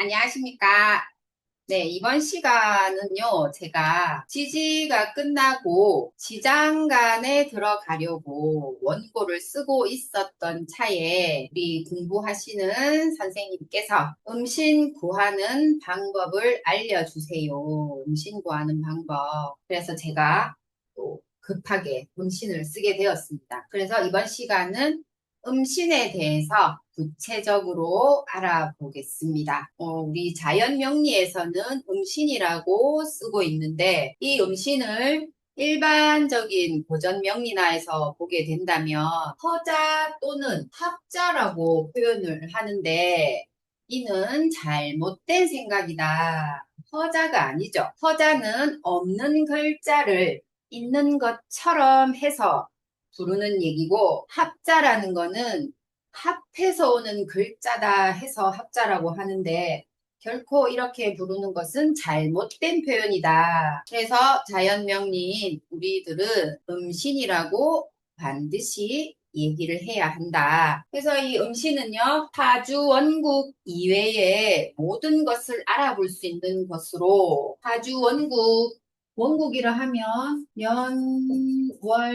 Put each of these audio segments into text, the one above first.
안녕하십니까. 네, 이번 시간은요, 제가 지지가 끝나고 지장간에 들어가려고 원고를 쓰고 있었던 차에 우리 공부하시는 선생님께서 음신 구하는 방법을 알려주세요. 음신 구하는 방법. 그래서 제가 또 급하게 음신을 쓰게 되었습니다. 그래서 이번 시간은 음신에 대해서 구체적으로 알아보겠습니다. 우리 자연명리에서는 음신이라고 쓰고 있는데 이 음신을 일반적인 고전명리나에서 보게 된다면 허자 또는 합자라고 표현을 하는데 이는 잘못된 생각이다. 허자가 아니죠. 허자는 없는 글자를 있는 것처럼 해서 부르는 얘기고 합자라는 거는 합해서 오는 글자다 해서 합자라고 하는데 결코 이렇게 부르는 것은 잘못된 표현이다. 그래서 자연명리인 우리들은 음신이라고 반드시 얘기를 해야 한다. 그래서 이 음신은요, 타주 원국 이외의 모든 것을 알아볼 수 있는 것으로 타주 원국, 원국이라 하면 연, 월,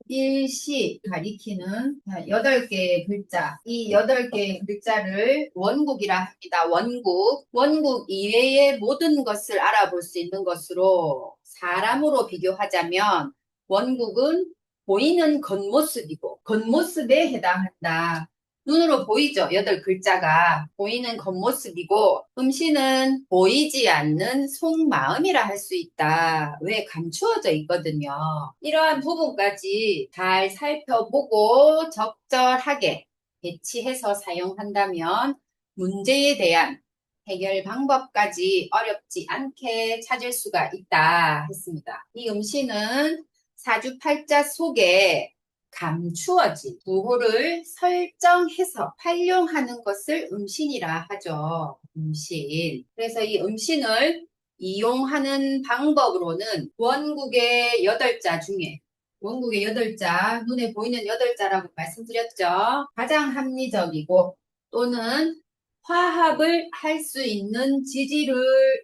일시 가리키는 8개의 글자. 이 8개의 글자를 원국이라 합니다. 원국. 원국 이외의 모든 것을 알아볼 수 있는 것으로 사람으로 비교하자면 원국은 보이는 겉모습이고 겉모습에 해당한다. 눈으로 보이죠? 8글자가 보이는 겉모습이고 음신은 보이지 않는 속마음이라 할 수 있다. 왜 감추어져 있거든요. 이러한 부분까지 잘 살펴보고 적절하게 배치해서 사용한다면 문제에 대한 해결 방법까지 어렵지 않게 찾을 수가 있다 했습니다. 이 음신은 사주팔자 속에 감추어진 구호를 설정해서 활용하는 것을 음신이라 하죠. 음신. 그래서 이 음신을 이용하는 방법으로는 원국의 8자 중에 원국의 8자, 눈에 보이는 8자라고 말씀드렸죠. 가장 합리적이고 또는 화합을 할 수 있는 지지를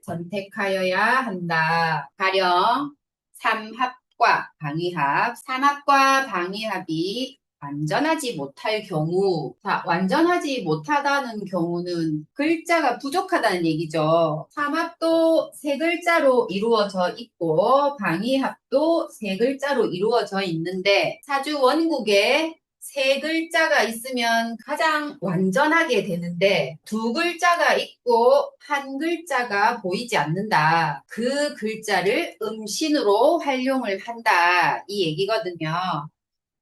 선택하여야 한다. 가령 삼합과 방위합, 삼합과 방위합이 완전하지 못할 경우, 자, 완전하지 못하다는 경우는 글자가 부족하다는 얘기죠. 삼합도 세 글자로 이루어져 있고, 방위합도 세 글자로 이루어져 있는데, 사주 원국에 세 글자가 있으면 가장 완전하게 되는데 두 글자가 있고 한 글자가 보이지 않는다. 그 글자를 음신으로 활용을 한다. 이 얘기거든요.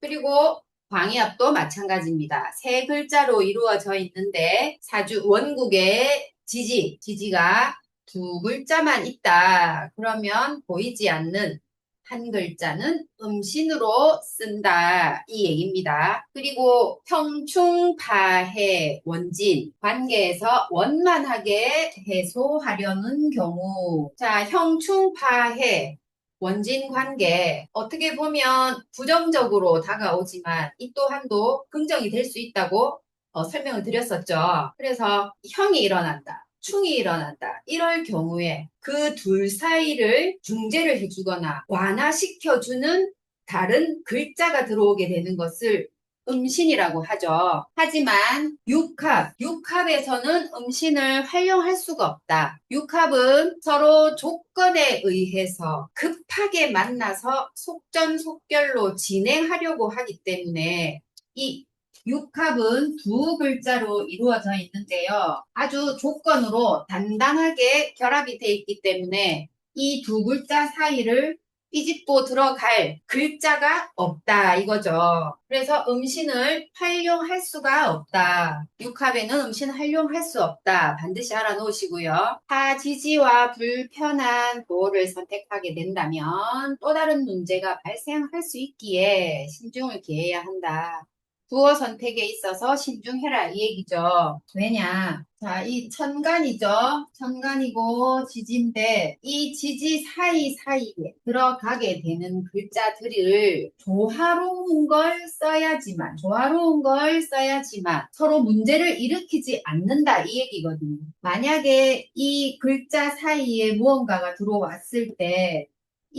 그리고 광이합도 마찬가지입니다. 세 글자로 이루어져 있는데 사주 원국의 지지가 두 글자만 있다. 그러면 보이지 않는 한 글자는 음신으로 쓴다. 이 얘기입니다. 그리고 형충파해 원진 관계에서 원만하게 해소하려는 경우 자 형충파해 원진 관계 어떻게 보면 부정적으로 다가오지만 이 또한도 긍정이 될 수 있다고 설명을 드렸었죠. 그래서 형이 일어난다. 충이 일어난다. 이럴 경우에 그 둘 사이를 중재를 해주거나 완화시켜주는 다른 글자가 들어오게 되는 것을 음신이라고 하죠. 하지만 육합에서는 음신을 활용할 수가 없다. 육합은 서로 조건에 의해서 급하게 만나서 속전속결로 진행하려고 하기 때문에 이 육합은 두 글자로 이루어져 있는데요. 아주 조건으로 단단하게 결합이 돼 있기 때문에 이 두 글자 사이를 삐집고 들어갈 글자가 없다 이거죠. 그래서 음신을 활용할 수가 없다. 육합에는 음신 활용할 수 없다. 반드시 알아놓으시고요. 타지지와 불편한 보호를 선택하게 된다면 또 다른 문제가 발생할 수 있기에 신중을 기해야 한다. 부호 선택에 있어서 신중해라 이 얘기죠. 왜냐? 자, 이 천간이죠. 천간이고 지지인데 이 지지 사이사이에 들어가게 되는 글자들을 조화로운 걸 써야지만 서로 문제를 일으키지 않는다 이 얘기거든요. 만약에 이 글자 사이에 무언가가 들어왔을 때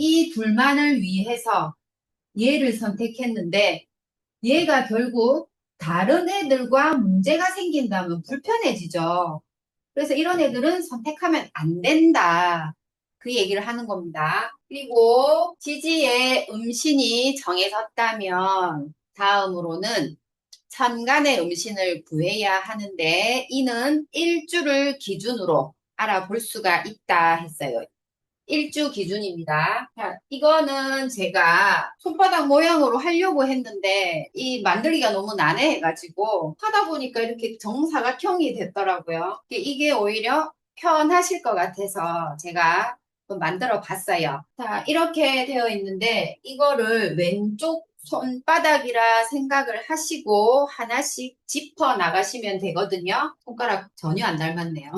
이 둘만을 위해서 얘를 선택했는데 얘가 결국 다른 애들과 문제가 생긴다면 불편해지죠. 그래서 이런 애들은 선택하면 안 된다. 그 얘기를 하는 겁니다. 그리고 지지의 음신이 정해졌다면 다음으로는 천간의 음신을 구해야 하는데 이는 일주를 기준으로 알아볼 수가 있다 했어요. 일주 기준입니다. 자, 이거는 제가 손바닥 모양으로 하려고 했는데 이 만들기가 너무 난해해가지고 하다 보니까 이렇게 정사각형이 됐더라고요. 이게 오히려 편하실 것 같아서 제가 만들어 봤어요. 자, 이렇게 되어 있는데 이거를 왼쪽 손바닥이라 생각을 하시고 하나씩 짚어 나가시면 되거든요. 손가락 전혀 안 닮았네요.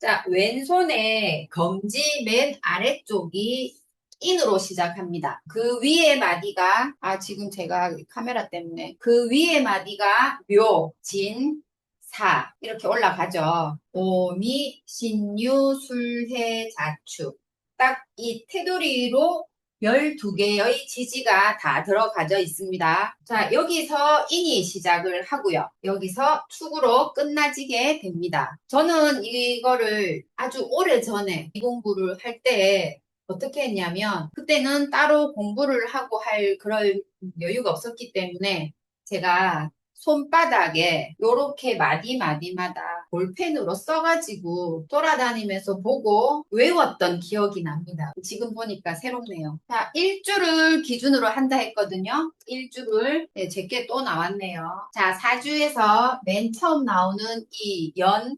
자, 왼손의 검지 맨 아래쪽이 인으로 시작합니다. 그 위에 마디가, 지금 제가 카메라 때문에, 그 위에 마디가 묘, 진, 사, 이렇게 올라가죠. 오미, 신유, 술해, 자축. 딱 이 테두리로 12개의 지지가 다 들어가져 있습니다. 자, 여기서 인이 시작을 하고요. 여기서 축으로 끝나지게 됩니다. 저는 이거를 아주 오래 전에 이 공부를 할 때 어떻게 했냐면 그때는 따로 공부를 하고 할 그런 여유가 없었기 때문에 제가 손바닥에 요렇게 마디마디마다 볼펜으로 써가지고 돌아다니면서 보고 외웠던 기억이 납니다. 지금 보니까 새롭네요. 자, 일주를 기준으로 한다 했거든요. 일주를. 네, 제게 또 나왔네요. 자, 사주에서 맨 처음 나오는 이 연,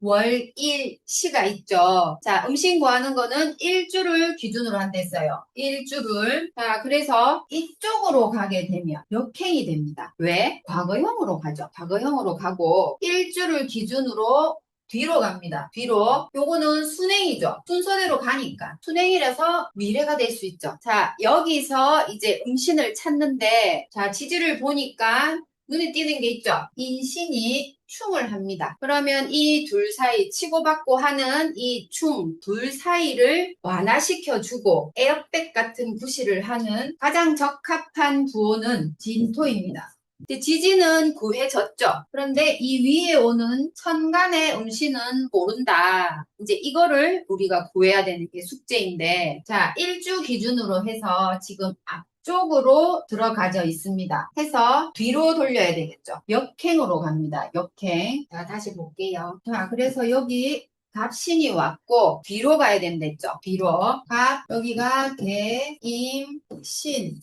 월, 일, 시가 있죠. 자, 음식 구하는 거는 일주를 기준으로 한댔어요. 일주를. 자, 그래서 이쪽으로 가게 되면 역행이 됩니다. 왜? 과거형으로 가죠. 과거형으로 가고 일주를 기준으로 뒤로 갑니다. 뒤로. 요거는 순행이죠. 순서대로 가니까. 순행이라서 미래가 될 수 있죠. 자, 여기서 이제 음신을 찾는데, 자, 지지를 보니까 눈에 띄는 게 있죠. 인신이 충을 합니다. 그러면 이 둘 사이 치고받고 하는 이 충, 둘 사이를 완화시켜주고 에어백 같은 구실을 하는 가장 적합한 부호는 진토입니다. 지지는 구해졌죠. 그런데 이 위에 오는 천간의 음신은 모른다. 이제 이거를 우리가 구해야 되는 게 숙제인데, 자, 일주 기준으로 해서 지금 쪽으로 들어가져 있습니다. 해서 뒤로 돌려야 되겠죠. 역행으로 갑니다. 역행. 자, 다시 볼게요. 자, 그래서 여기 갑신이 왔고 뒤로 가야 된댔죠. 뒤로. 여기가 개, 임, 신,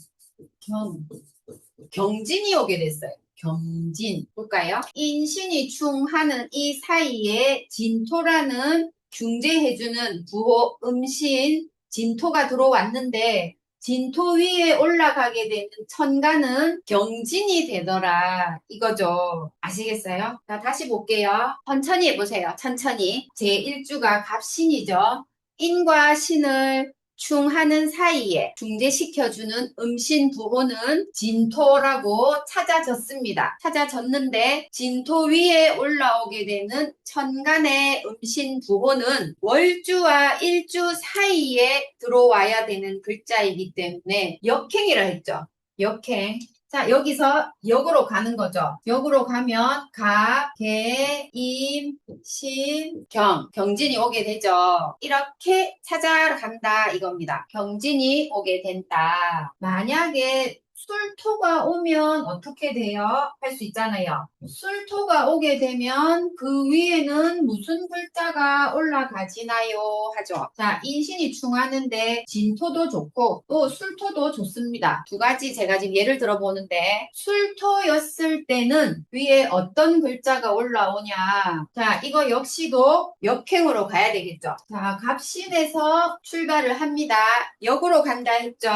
경진이 오게 됐어요. 경진. 볼까요? 인신이 충하는 이 사이에 진토라는 중재해주는 부호 음신 진토가 들어왔는데 진토 위에 올라가게 되는 천간은 경진이 되더라. 이거죠. 아시겠어요? 자, 다시 볼게요. 천천히 해보세요. 천천히. 제1주가 갑신이죠. 인과 신을 충하는 사이에 중재시켜주는 음신 부호는 진토라고 찾아졌습니다. 찾아졌는데 진토 위에 올라오게 되는 천간의 음신 부호는 월주와 일주 사이에 들어와야 되는 글자이기 때문에 역행이라 했죠. 역행. 자, 여기서 역으로 가는 거죠. 역으로 가면 가, 개, 임, 신, 경진이 오게 되죠. 이렇게 찾아간다 이겁니다. 경진이 오게 된다. 만약에 술토가 오면 어떻게 돼요? 할 수 있잖아요. 술토가 오게 되면 그 위에는 무슨 글자가 올라가지나요? 하죠. 자, 인신이 충하는데 진토도 좋고 또 술토도 좋습니다. 두 가지 제가 지금 예를 들어보는데 술토였을 때는 위에 어떤 글자가 올라오냐? 자, 이거 역시도 역행으로 가야 되겠죠. 자, 갑신에서 출발을 합니다. 역으로 간다 했죠.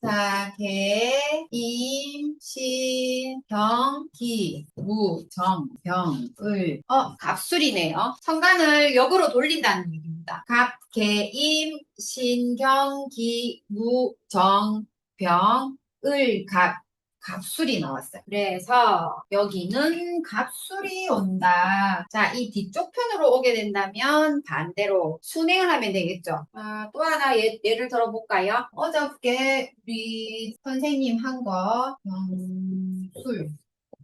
자, 개, 이 임, 신, 경, 기, 무, 정, 병, 을. 갑술이네요. 천간을 역으로 돌린다는 얘기입니다. 갑, 개, 임, 신, 경, 기, 무, 정, 병, 을, 갑술이 나왔어요. 그래서 여기는 갑술이 온다. 자, 이 뒤쪽 편으로 오게 된다면 반대로 순행을 하면 되겠죠. 또 하나 예를 들어볼까요? 어저께 우리 선생님 한 거 경술.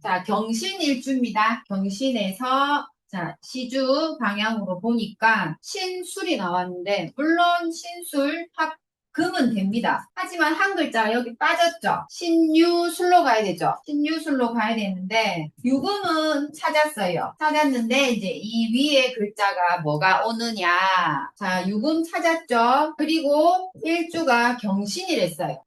자, 경신일주입니다. 경신에서 자, 시주 방향으로 보니까 신술이 나왔는데 물론 신술 금은 됩니다. 하지만 한 글자가 여기 빠졌죠. 신유술로 가야 되죠. 신유술로 가야 되는데 유금은 찾았어요. 찾았는데 이제 이 위에 글자가 뭐가 오느냐. 자, 유금 찾았죠. 그리고 일주가 경신이랬어요.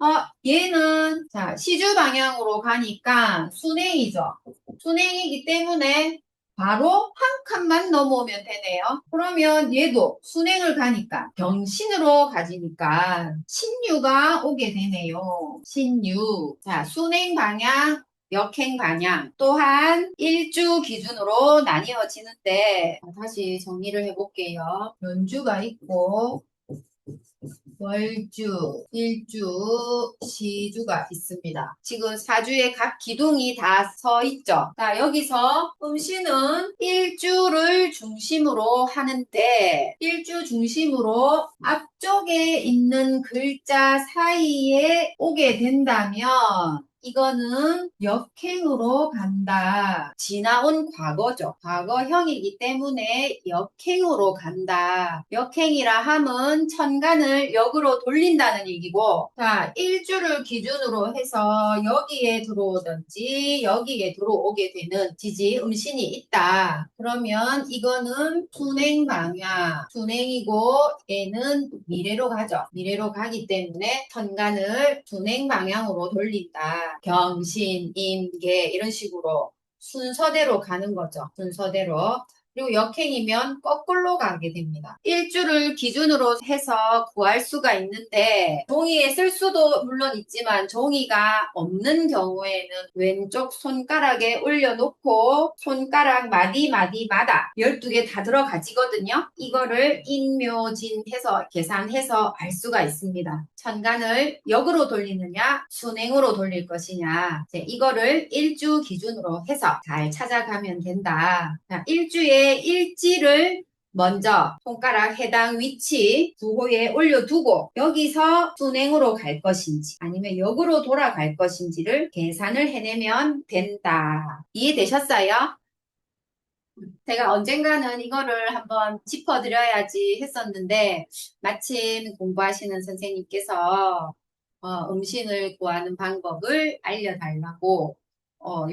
얘는 자, 시주 방향으로 가니까 순행이죠. 순행이기 때문에 바로 한 칸만 넘어오면 되네요. 그러면 얘도 순행을 가니까 경신으로 가지니까 신유가 오게 되네요. 신유. 자, 순행 방향, 역행 방향 또한 일주 기준으로 나뉘어지는데 다시 정리를 해볼게요. 연주가 있고 월주, 일주, 시주가 있습니다. 지금 사주에 각 기둥이 다 서 있죠. 자, 여기서 음시는 일주를 중심으로 하는데 일주 중심으로 앞쪽에 있는 글자 사이에 오게 된다면 이거는 역행으로 간다. 지나온 과거죠. 과거형이기 때문에 역행으로 간다. 역행이라 함은 천간을 역으로 돌린다는 얘기고, 자, 일주를 기준으로 해서 여기에 들어오든지 여기에 들어오게 되는 지지 음신이 있다. 그러면 이거는 순행 방향, 순행이고 얘는 미래로 가죠. 미래로 가기 때문에 천간을 순행 방향으로 돌린다. 경신, 임계 이런 식으로 순서대로 가는 거죠. 순서대로. 그리고 역행이면 거꾸로 가게 됩니다. 일주를 기준으로 해서 구할 수가 있는데 종이에 쓸 수도 물론 있지만 종이가 없는 경우에는 왼쪽 손가락에 올려놓고 손가락 마디마디마다 12개 다 들어가지거든요. 이거를 인묘진해서 계산해서 알 수가 있습니다. 천간을 역으로 돌리느냐 순행으로 돌릴 것이냐 이거를 일주 기준으로 해서 잘 찾아가면 된다. 자, 일주의 일지를 먼저 손가락 해당 위치 부호에 올려두고 여기서 순행으로 갈 것인지 아니면 역으로 돌아갈 것인지를 계산을 해내면 된다. 이해되셨어요? 제가 언젠가는 이거를 한번 짚어드려야지 했었는데 마침 공부하시는 선생님께서 음식을 구하는 방법을 알려달라고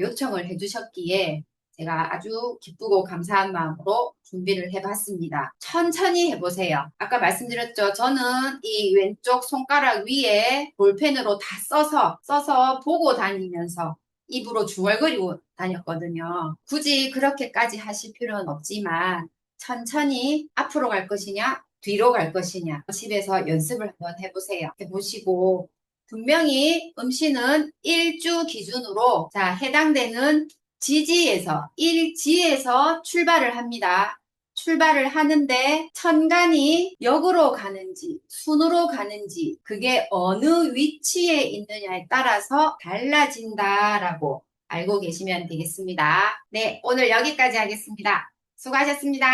요청을 해주셨기에 제가 아주 기쁘고 감사한 마음으로 준비를 해봤습니다. 천천히 해보세요. 아까 말씀드렸죠. 저는 이 왼쪽 손가락 위에 볼펜으로 다 써서 보고 다니면서 입으로 중얼거리고 다녔거든요. 굳이 그렇게까지 하실 필요는 없지만 천천히 앞으로 갈 것이냐 뒤로 갈 것이냐 집에서 연습을 한번 해보세요. 해보시고 분명히 음시는 일주 기준으로 자 해당되는 지지에서 일지에서 출발을 합니다. 출발을 하는데 천간이 역으로 가는지 순으로 가는지 그게 어느 위치에 있느냐에 따라서 달라진다라고 알고 계시면 되겠습니다. 네, 오늘 여기까지 하겠습니다. 수고하셨습니다.